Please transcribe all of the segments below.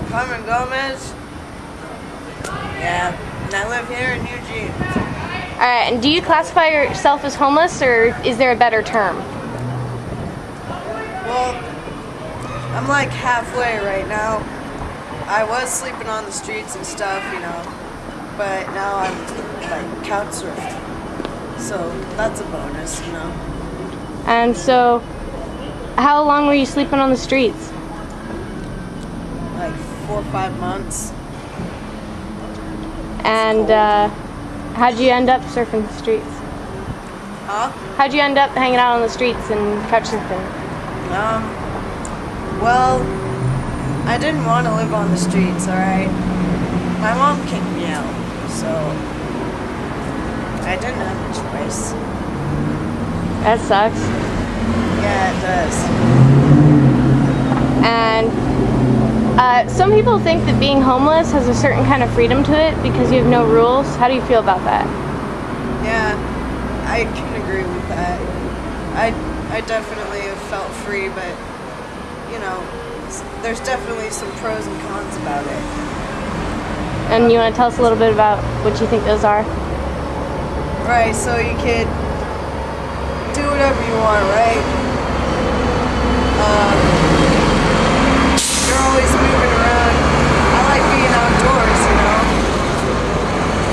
Carmen Gomez. Yeah, and I live here in Eugene. Alright, and do you classify yourself as homeless, or is there a better term? Well, I'm like halfway right now. I was sleeping on the streets and stuff, but now I'm like couch surfing. So that's a bonus, And so, how long were you sleeping on the streets? Like 4 or 5 months. And how'd you end up surfing the streets? Huh? How'd you end up hanging out on the streets and couch surfing? Well, I didn't want to live on the streets, alright? My mom kicked me out, so I didn't have a choice. That sucks. Yeah, it does. And some people think that being homeless has a certain kind of freedom to it because you have no rules. How do you feel about that? Yeah, I can agree with that. I definitely have felt free, but, there's definitely some pros and cons about it. And you want to tell us a little bit about what you think those are? Right, so you could do whatever you want, right? You're always moving around. I like being outdoors,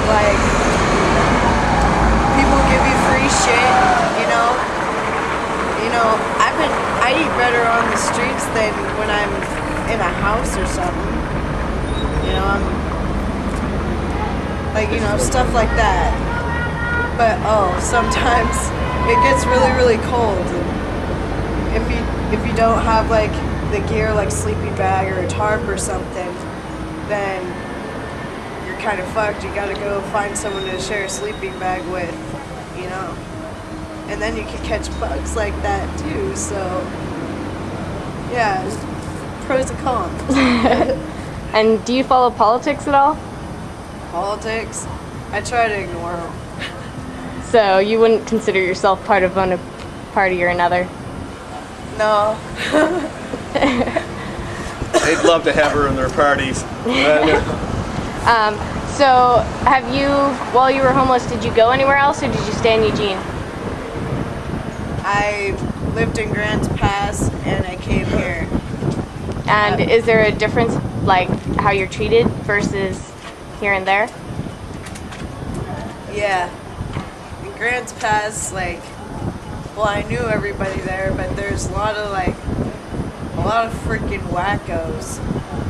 Like, people give you free shit, I eat better on the streets than when I'm in a house or something. Stuff like that. But sometimes it gets really, really cold. And if you don't have like the gear, like sleeping bag or a tarp or something, then you're kind of fucked. You gotta go find someone to share a sleeping bag with, And then you can catch bugs like that too. So yeah, pros and cons. And do you follow politics at all? Politics? I try to ignore them. So you wouldn't consider yourself part of one party or another? No. They'd love to have her in their parties. So have you, while you were homeless, did you go anywhere else or did you stay in Eugene? I lived in Grants Pass and I came here. And is there a difference, like how you're treated versus here and there? Yeah. In Grants Pass, I knew everybody there, but there's a lot of freaking wackos.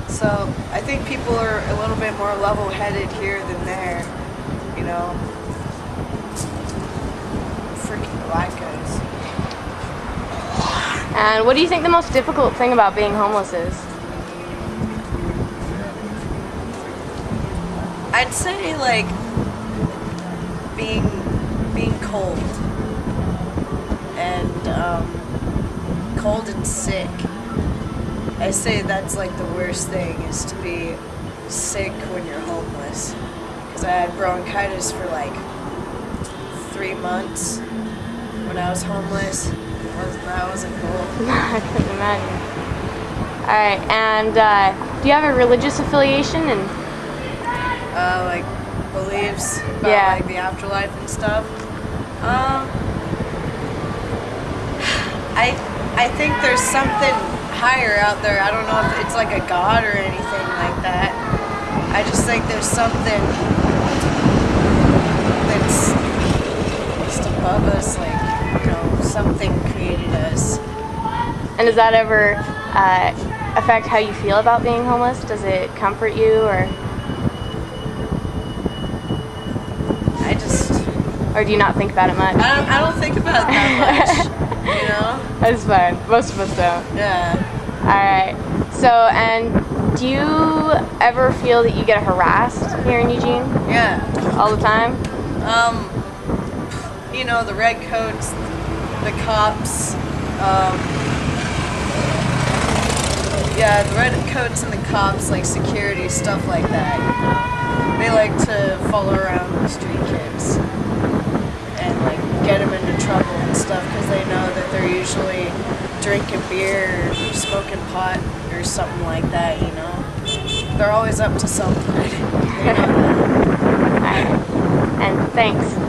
So I think people are a little bit more level-headed here than there, Freaking wackos. And what do you think the most difficult thing about being homeless is? I'd say being cold and cold and sick. I say that's the worst thing is to be sick when you're homeless. Because I had bronchitis for 3 months when I was homeless. That wasn't cool. I couldn't imagine. Alright, and do you have a religious affiliation? And beliefs about the afterlife and stuff. I think there's something higher out there. I don't know if it's like a god or anything like that. I just think there's something that's just above us, something created us. And does that ever affect how you feel about being homeless? Does it comfort you, or or do you not think about it much? I don't think about it that much, That's fine. Most of us don't. Yeah. Alright. So, and do you ever feel that you get harassed here in Eugene? Yeah. All the time? The red coats, the cops, the red coats and the cops, security, stuff like that, They like to follow around the street kids and, get them into trouble and stuff because they know that they're usually drinking beer or smoking pot or something like that, they're always up to something. Alright. And thanks.